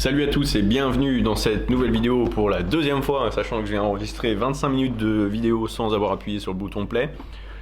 Salut à tous et bienvenue dans cette nouvelle vidéo pour la deuxième fois, sachant que je viens enregistrer 25 minutes de vidéo sans avoir appuyé sur le bouton play.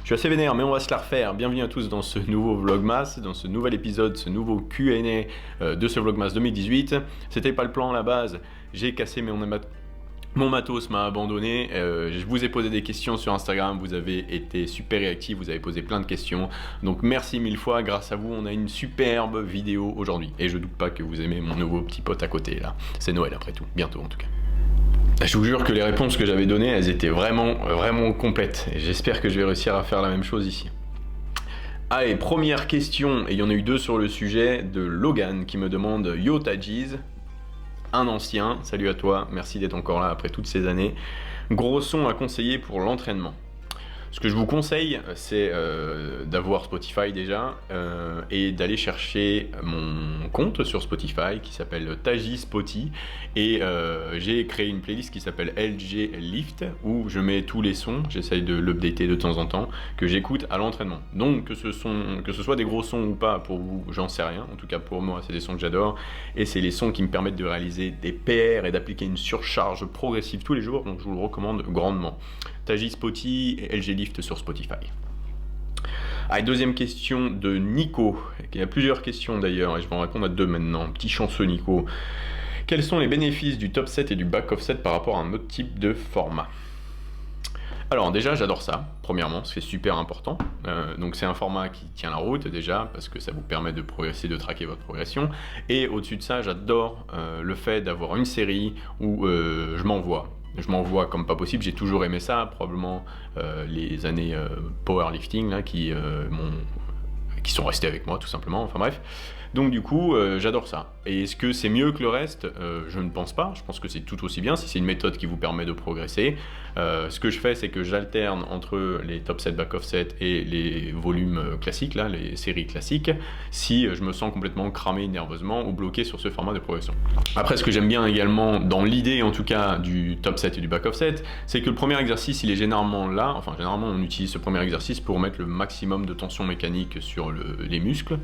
Je suis assez vénère mais on va se la refaire. Bienvenue à tous dans ce nouveau Vlogmas, dans ce nouvel épisode, ce nouveau Q&A de ce Vlogmas 2018. C'était pas le plan à la base, j'ai cassé mon matos m'a abandonné, je vous ai posé des questions sur Instagram, vous avez été super réactifs, vous avez posé plein de questions, donc merci mille fois, grâce à vous on a une superbe vidéo aujourd'hui, et je doute pas que vous aimez mon nouveau petit pote à côté là, c'est Noël après tout, bientôt en tout cas. Je vous jure que les réponses que j'avais données, elles étaient vraiment complètes, et j'espère que je vais réussir à faire la même chose ici. Allez, première question, et il y en a eu deux sur le sujet, de Logan qui me demande « Yo Tajiz ». Un ancien, salut à toi, merci d'être encore là après toutes ces années. Gros son à conseiller pour l'entraînement. Ce que je vous conseille, c'est d'avoir Spotify déjà et d'aller chercher mon compte sur Spotify qui s'appelle Taji Spoty et j'ai créé une playlist qui s'appelle LG Lift où je mets tous les sons, j'essaye de l'updater de temps en temps, que j'écoute à l'entraînement. Donc que ce soit des gros sons ou pas, pour vous, j'en sais rien. En tout cas pour moi, c'est des sons que j'adore et c'est les sons qui me permettent de réaliser des PR et d'appliquer une surcharge progressive tous les jours, donc je vous le recommande grandement. Taji Spoty et LG Lift sur Spotify. Allez, deuxième question de Nico. Il y a plusieurs questions d'ailleurs et je vais en répondre à deux maintenant. Petit chanceux Nico. Quels sont les bénéfices du top set et du back offset par rapport à un autre type de format? Alors déjà j'adore ça, premièrement, c'est super important. Donc c'est un format qui tient la route déjà parce que ça vous permet de progresser, de traquer votre progression. Et au-dessus de ça, j'adore le fait d'avoir une série où je m'envoie comme pas possible, j'ai toujours aimé ça, probablement les années powerlifting là, qui sont restées avec moi tout simplement, enfin bref. Donc du coup, j'adore ça. Et est-ce que c'est mieux que le reste? Je ne pense pas, je pense que c'est tout aussi bien si c'est une méthode qui vous permet de progresser. Ce que je fais, c'est que j'alterne entre les top set, back offset et les volumes classiques, là, les séries classiques, si je me sens complètement cramé nerveusement ou bloqué sur ce format de progression. Après, ce que j'aime bien également, dans l'idée en tout cas du top set et du back offset, c'est que le premier exercice, il est généralement là, enfin généralement on utilise ce premier exercice pour mettre le maximum de tension mécanique sur les muscles,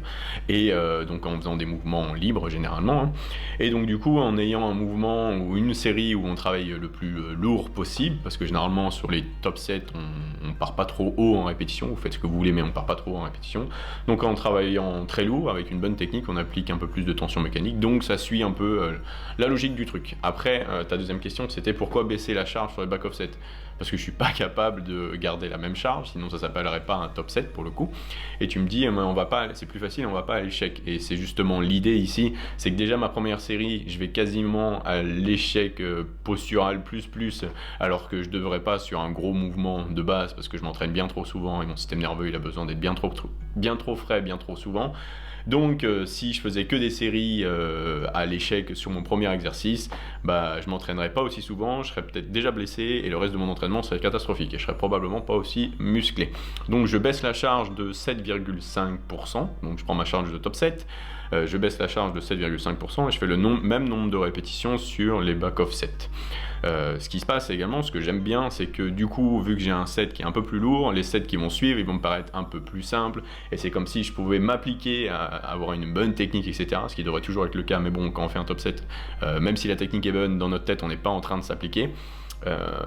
et donc en faisant des mouvements libres généralement, hein. Et donc du coup en ayant un mouvement ou une série où on travaille le plus lourd possible, parce que généralement sur les top sets on part pas trop haut en répétition, vous faites ce que vous voulez mais on part pas trop haut en répétition, donc en travaillant très lourd avec une bonne technique on applique un peu plus de tension mécanique, donc ça suit un peu la logique du truc. Après ta deuxième question c'était pourquoi baisser la charge sur les back offset? Parce que je suis pas capable de garder la même charge, sinon ça s'appellerait pas un top set pour le coup. Et tu me dis, on va pas, c'est plus facile, on va pas à l'échec. Et c'est justement l'idée ici, c'est que déjà ma première série, je vais quasiment à l'échec postural plus, alors que je devrais pas sur un gros mouvement de base, parce que je m'entraîne bien trop souvent et mon système nerveux il a besoin d'être bien trop frais, bien trop souvent. Donc si je faisais que des séries à l'échec sur mon premier exercice, bah je m'entraînerais pas aussi souvent, je serais peut-être déjà blessé et le reste de mon entraînement serait catastrophique et je serais probablement pas aussi musclé. Donc je baisse la charge de 7,5%, donc je prends ma charge de top 7, je baisse la charge de 7,5% et je fais le même nombre de répétitions sur les back offset. Ce qui se passe également, ce que j'aime bien, c'est que du coup, vu que j'ai un set qui est un peu plus lourd, les sets qui vont suivre, ils vont me paraître un peu plus simples, et c'est comme si je pouvais m'appliquer à avoir une bonne technique, etc., ce qui devrait toujours être le cas, mais bon, quand on fait un top set, même si la technique est bonne, dans notre tête, on n'est pas en train de s'appliquer.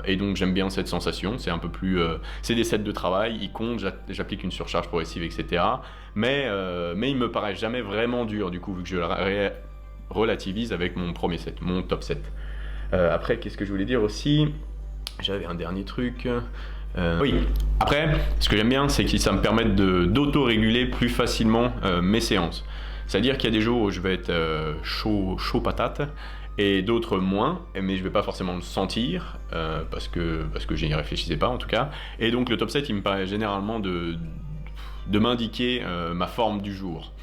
Et donc j'aime bien cette sensation, c'est un peu plus, c'est des sets de travail, ils comptent, j'applique une surcharge progressive, etc. Mais il me paraît jamais vraiment dur, du coup, vu que je relativise avec mon premier set, mon top set. Après, qu'est-ce que je voulais dire aussi? J'avais un dernier truc. Oui, après, ce que j'aime bien, c'est que ça me permet d'auto-réguler plus facilement mes séances. C'est-à-dire qu'il y a des jours où je vais être chaud patate, et d'autres moins, mais je vais pas forcément le sentir, parce que je n'y réfléchissais pas en tout cas. Et donc le top set, il me paraît généralement de m'indiquer ma forme du jour.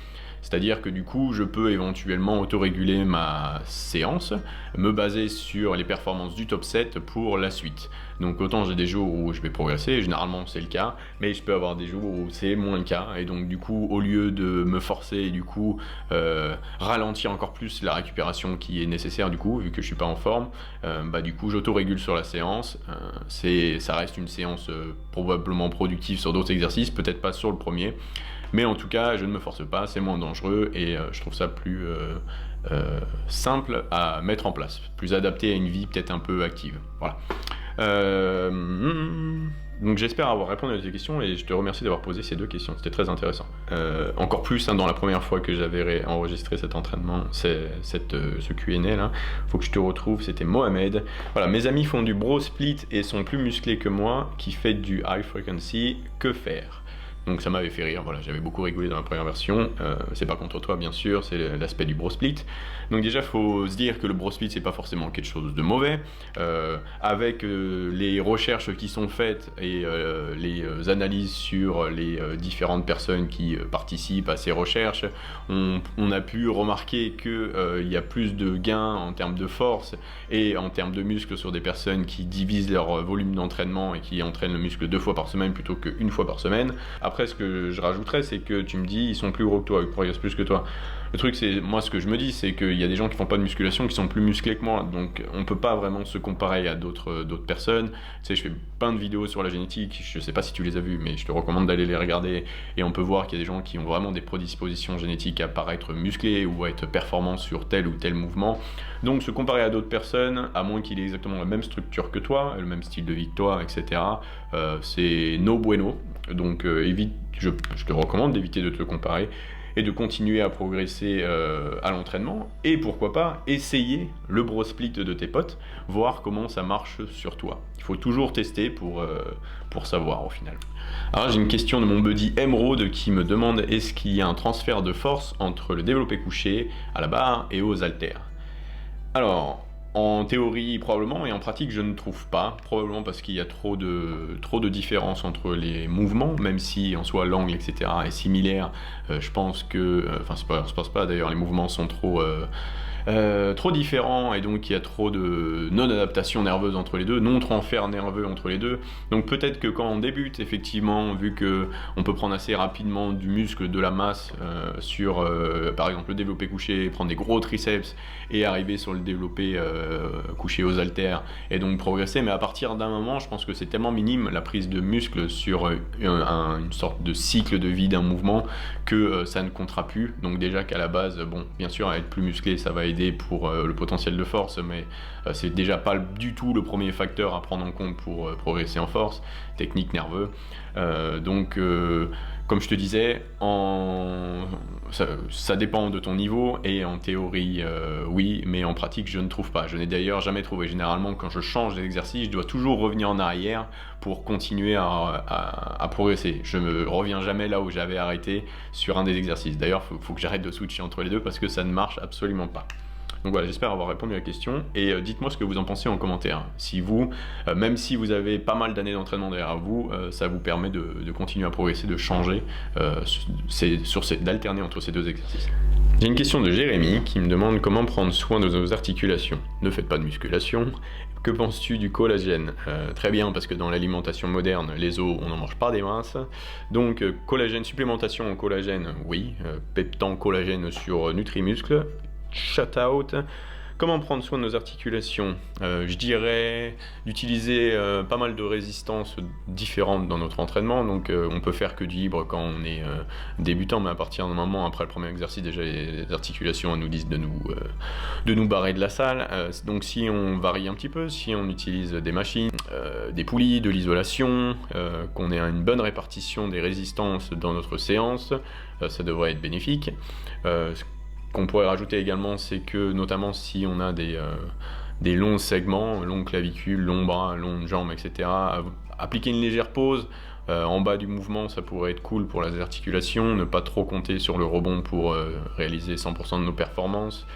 C'est-à-dire que du coup, je peux éventuellement autoréguler ma séance, me baser sur les performances du top set pour la suite. Donc autant j'ai des jours où je vais progresser, généralement c'est le cas, mais je peux avoir des jours où c'est moins le cas. Et donc du coup, au lieu de me forcer et du coup ralentir encore plus la récupération qui est nécessaire du coup, vu que je suis pas en forme, du coup j'autorégule sur la séance. Ça reste une séance probablement productive sur d'autres exercices, peut-être pas sur le premier. Mais en tout cas, je ne me force pas, c'est moins dangereux et je trouve ça plus simple à mettre en place, plus adapté à une vie peut-être un peu active. Voilà. Donc j'espère avoir répondu à tes questions et je te remercie d'avoir posé ces 2 questions, c'était très intéressant. Encore plus dans la première fois que j'avais enregistré cet entraînement, ce Q&A là, faut que je te retrouve, c'était Mohamed. Voilà, mes amis font du bro split et sont plus musclés que moi, qui fait du high frequency, que faire? Donc ça m'avait fait rire, voilà, j'avais beaucoup rigolé dans la première version, c'est pas contre toi bien sûr, c'est l'aspect du bro split. Donc déjà faut se dire que le bro split c'est pas forcément quelque chose de mauvais, avec les recherches qui sont faites et les analyses sur les différentes personnes qui participent à ces recherches, on a pu remarquer qu'il y a plus de gains en termes de force et en termes de muscles sur des personnes qui divisent leur volume d'entraînement et qui entraînent le muscle 2 fois par semaine plutôt qu'une fois par semaine. Après, ce que je rajouterais, c'est que tu me dis, ils sont plus gros que toi, ils progressent plus que toi. Le truc, c'est, moi, ce que je me dis, c'est qu'il y a des gens qui font pas de musculation qui sont plus musclés que moi. Donc, on peut pas vraiment se comparer à d'autres personnes. Tu sais, je fais plein de vidéos sur la génétique. Je sais pas si tu les as vues, mais je te recommande d'aller les regarder. Et on peut voir qu'il y a des gens qui ont vraiment des prédispositions génétiques à paraître musclés ou à être performants sur tel ou tel mouvement. Donc, se comparer à d'autres personnes, à moins qu'il ait exactement la même structure que toi, le même style de vie que toi, etc., c'est no bueno. Donc, évite, je te recommande d'éviter de te comparer et de continuer à progresser à l'entraînement et pourquoi pas essayer le bro split de tes potes, voir comment ça marche sur toi. Il faut toujours tester pour savoir au final. Alors j'ai une question de mon buddy Emerald qui me demande est-ce qu'il y a un transfert de force entre le développé couché à la barre et aux haltères? Alors, en théorie, probablement, et en pratique, je ne trouve pas. Probablement parce qu'il y a trop de différences entre les mouvements, même si en soi l'angle, etc. est similaire. Je pense que, enfin, ça se passe pas d'ailleurs, les mouvements sont trop différents et donc il y a trop de non-adaptation nerveuse entre les deux, non-transfert nerveux entre les deux. Donc peut-être que quand on débute, effectivement, vu que on peut prendre assez rapidement du muscle, de la masse sur, par exemple, le développé couché, prendre des gros triceps et arriver sur le développé couché aux haltères et donc progresser. Mais à partir d'un moment, je pense que c'est tellement minime la prise de muscle sur une sorte de cycle de vie d'un mouvement que ça ne comptera plus. Donc déjà qu'à la base, bon, bien sûr, à être plus musclé, ça va aider pour le potentiel de force, mais c'est déjà pas du tout le premier facteur à prendre en compte pour progresser en force, technique, nerveux. Donc comme je te disais, ça dépend de ton niveau et en théorie oui, mais en pratique je ne trouve pas. Je n'ai d'ailleurs jamais trouvé. Généralement quand je change d'exercice, je dois toujours revenir en arrière pour continuer à progresser. Je ne reviens jamais là où j'avais arrêté sur un des exercices. D'ailleurs, faut que j'arrête de switcher entre les deux parce que ça ne marche absolument pas. Donc voilà, j'espère avoir répondu à la question et dites-moi ce que vous en pensez en commentaire. Si vous, même si vous avez pas mal d'années d'entraînement derrière vous, ça vous permet de continuer à progresser, de changer, d'alterner entre ces 2 exercices. J'ai une question de Jérémy qui me demande comment prendre soin de nos articulations. Ne faites pas de musculation. Que penses-tu du collagène? Très bien, parce que dans l'alimentation moderne, les os, on n'en mange pas des masses. Donc collagène, supplémentation en collagène, oui. Peptan collagène sur Nutrimuscle. Shout out. Comment prendre soin de nos articulations? Je dirais d'utiliser pas mal de résistances différentes dans notre entraînement. Donc on peut faire que du libre quand on est débutant, mais à partir d'un moment, après le premier exercice, déjà les articulations nous disent de nous barrer de la salle. Donc si on varie un petit peu, si on utilise des machines, des poulies, de l'isolation, qu'on ait une bonne répartition des résistances dans notre séance, ça devrait être bénéfique. Qu'on pourrait rajouter également, c'est que notamment si on a des longs segments, longues clavicules, longs bras, longues jambes, etc., appliquer une légère pause en bas du mouvement, ça pourrait être cool pour les articulations, ne pas trop compter sur le rebond pour réaliser 100% de nos performances,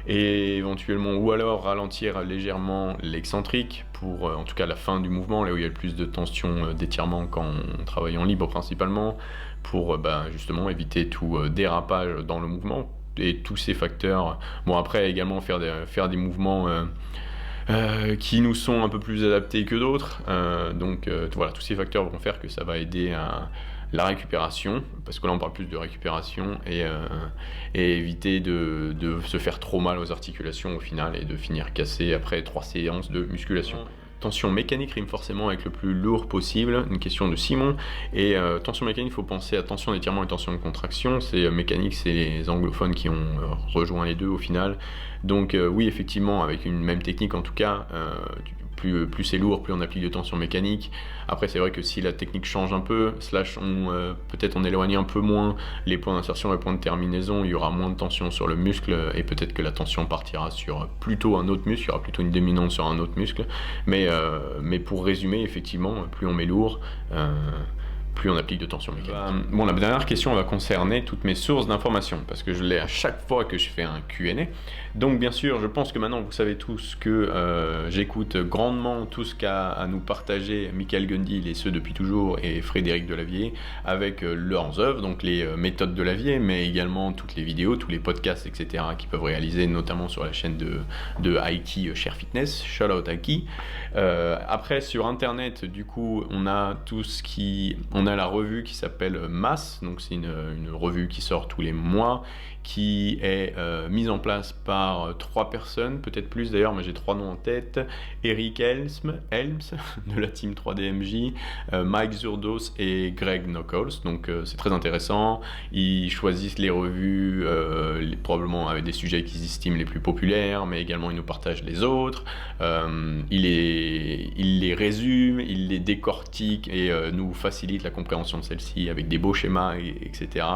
et éventuellement, ou alors ralentir légèrement l'excentrique pour en tout cas la fin du mouvement, là où il y a le plus de tension d'étirement quand on travaille en libre principalement, pour justement éviter tout dérapage dans le mouvement. Et tous ces facteurs, bon après également faire des mouvements qui nous sont un peu plus adaptés que d'autres, donc voilà, tous ces facteurs vont faire que ça va aider à la récupération, parce que là on parle plus de récupération, et éviter de se faire trop mal aux articulations au final et de finir cassé après 3 séances de musculation. tension mécanique rime forcément avec le plus lourd possible, une question de Simon. Et tension mécanique, il faut penser à tension d'étirement et tension de contraction. C'est mécanique, c'est les anglophones qui ont rejoint les deux au final. Donc oui, effectivement, avec une même technique en tout cas, plus c'est lourd, plus on applique de tension mécanique. Après, c'est vrai que si la technique change un peu, peut-être on éloigne un peu moins les points d'insertion et les points de terminaison, il y aura moins de tension sur le muscle et peut-être que la tension partira sur plutôt un autre muscle, il y aura plutôt une dominante sur un autre muscle. Mais pour résumer, effectivement, plus on met lourd, plus on applique de tension mécanique. Bon, la dernière question va concerner toutes mes sources d'informations, parce que je l'ai à chaque fois que je fais un Q&A. Donc bien sûr, je pense que maintenant vous savez tous que j'écoute grandement tout ce qu'a à nous partager Michael Gundil, et ce depuis toujours, et Frédéric Delavier, avec leurs œuvres, donc les méthodes de Delavier, mais également toutes les vidéos, tous les podcasts, etc. qu'ils peuvent réaliser, notamment sur la chaîne de Aiki Share Fitness, shout out Aiki. Après, sur internet, du coup, on a on a la revue qui s'appelle Mass, donc c'est une revue qui sort tous les mois, qui est mise en place par 3 personnes, peut-être plus d'ailleurs, mais j'ai 3 noms en tête. Eric Helms de la team 3DMJ, Mike Zurdos et Greg Knuckles. Donc c'est très intéressant. Ils choisissent les revues probablement avec des sujets qu'ils estiment les plus populaires, mais également ils nous partagent les autres. Ils les résument, ils les décortiquent et nous facilitent la compréhension de celle-ci avec des beaux schémas, etc.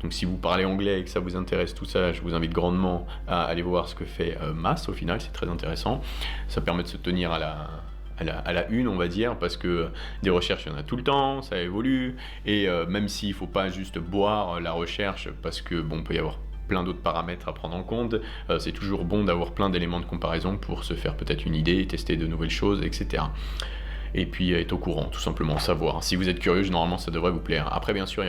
Donc si vous parlez anglais et que ça vous intéresse tout ça, je vous invite grandement à aller voir ce que fait Mass au final, c'est très intéressant. Ça permet de se tenir à la une, on va dire, parce que des recherches, il y en a tout le temps, ça évolue, et même s'il ne faut pas juste boire la recherche, parce que bon, peut y avoir plein d'autres paramètres à prendre en compte, c'est toujours bon d'avoir plein d'éléments de comparaison pour se faire peut-être une idée, tester de nouvelles choses, etc. Et puis être au courant, tout simplement, savoir. Si vous êtes curieux, normalement ça devrait vous plaire. Après, bien sûr, il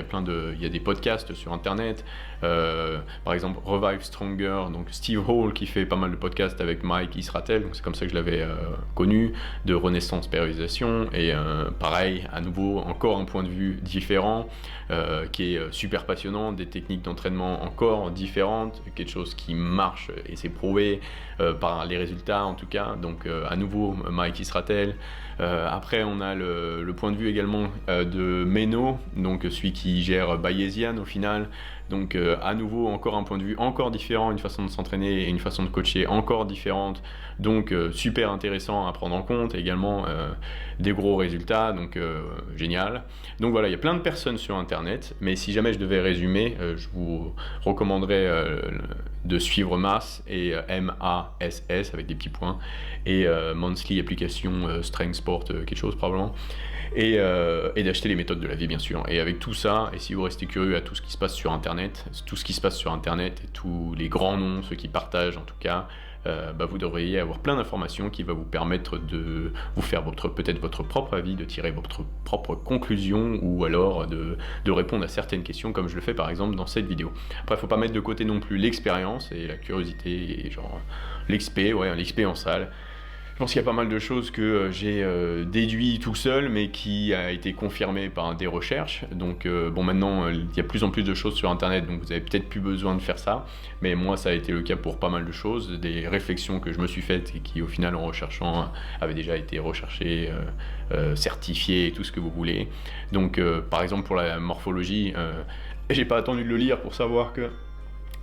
y a des podcasts sur internet, par exemple Revive Stronger, donc Steve Hall qui fait pas mal de podcasts avec Mike Isratel, donc c'est comme ça que je l'avais connu, de Renaissance Périodisation, et pareil, à nouveau, encore un point de vue différent, qui est super passionnant, des techniques d'entraînement encore différentes, quelque chose qui marche et c'est prouvé par les résultats en tout cas, donc à nouveau Mike Isratel. Après, on a le point de vue également de Meno, donc celui qui gère Bayesian au final. Donc à nouveau, encore un point de vue encore différent, une façon de s'entraîner et une façon de coacher encore différente. Donc super intéressant à prendre en compte. Également des gros résultats, donc génial. Donc voilà, il y a plein de personnes sur Internet. Mais si jamais je devais résumer, je vous recommanderais de suivre Mass et MASS avec des petits points, et Monthly Application Strength Sport quelque chose probablement, et d'acheter les méthodes de la vie bien sûr. Et avec tout ça, et si vous restez curieux à tout ce qui se passe sur internet, et tous les grands noms, ceux qui partagent en tout cas, vous devriez avoir plein d'informations qui va vous permettre de vous faire peut-être votre propre avis, de tirer votre propre conclusion, ou alors de répondre à certaines questions comme je le fais par exemple dans cette vidéo. Après, il ne faut pas mettre de côté non plus l'expérience et la curiosité, et genre l'XP en salle. Je pense qu'il y a pas mal de choses que j'ai déduit tout seul, mais qui a été confirmé par des recherches. Donc maintenant, il y a plus en plus de choses sur Internet, donc vous avez peut-être plus besoin de faire ça. Mais moi, ça a été le cas pour pas mal de choses, des réflexions que je me suis faites et qui, au final, en recherchant, avaient déjà été recherchées, certifiées, tout ce que vous voulez. Donc, par exemple, pour la morphologie, j'ai pas attendu de le lire pour savoir que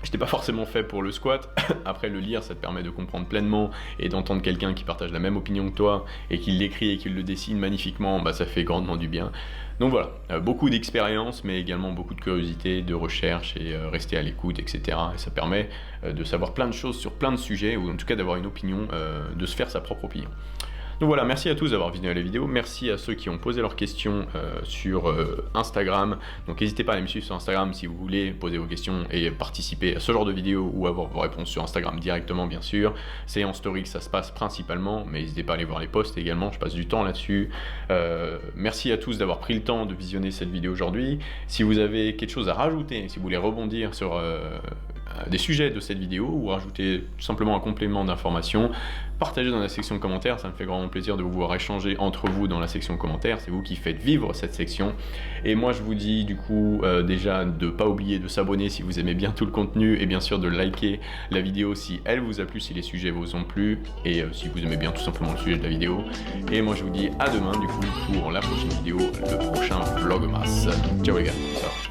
j'étais pas forcément fait pour le squat. Après, le lire, ça te permet de comprendre pleinement et d'entendre quelqu'un qui partage la même opinion que toi et qui l'écrit et qui le dessine magnifiquement, ça fait grandement du bien. Donc voilà, beaucoup d'expérience, mais également beaucoup de curiosité, de recherche, et rester à l'écoute, etc. Et ça permet de savoir plein de choses sur plein de sujets, ou en tout cas d'avoir une opinion, de se faire sa propre opinion. Donc voilà, merci à tous d'avoir visionné la vidéo, merci à ceux qui ont posé leurs questions sur Instagram. Donc n'hésitez pas à aller me suivre sur Instagram si vous voulez poser vos questions et participer à ce genre de vidéo, ou avoir vos réponses sur Instagram directement bien sûr. C'est en story que ça se passe principalement, mais n'hésitez pas à aller voir les posts également, je passe du temps là-dessus. Merci à tous d'avoir pris le temps de visionner cette vidéo aujourd'hui. Si vous avez quelque chose à rajouter, si vous voulez rebondir sur des sujets de cette vidéo ou rajouter tout simplement un complément d'information, partagez dans la section commentaires, ça me fait vraiment plaisir de vous voir échanger entre vous dans la section commentaires, c'est vous qui faites vivre cette section. Et moi je vous dis du coup déjà de ne pas oublier de s'abonner si vous aimez bien tout le contenu et bien sûr de liker la vidéo si elle vous a plu, si les sujets vous ont plu et si vous aimez bien tout simplement le sujet de la vidéo. Et moi je vous dis à demain du coup pour la prochaine vidéo, le prochain Vlogmas. Ciao les gars, ciao.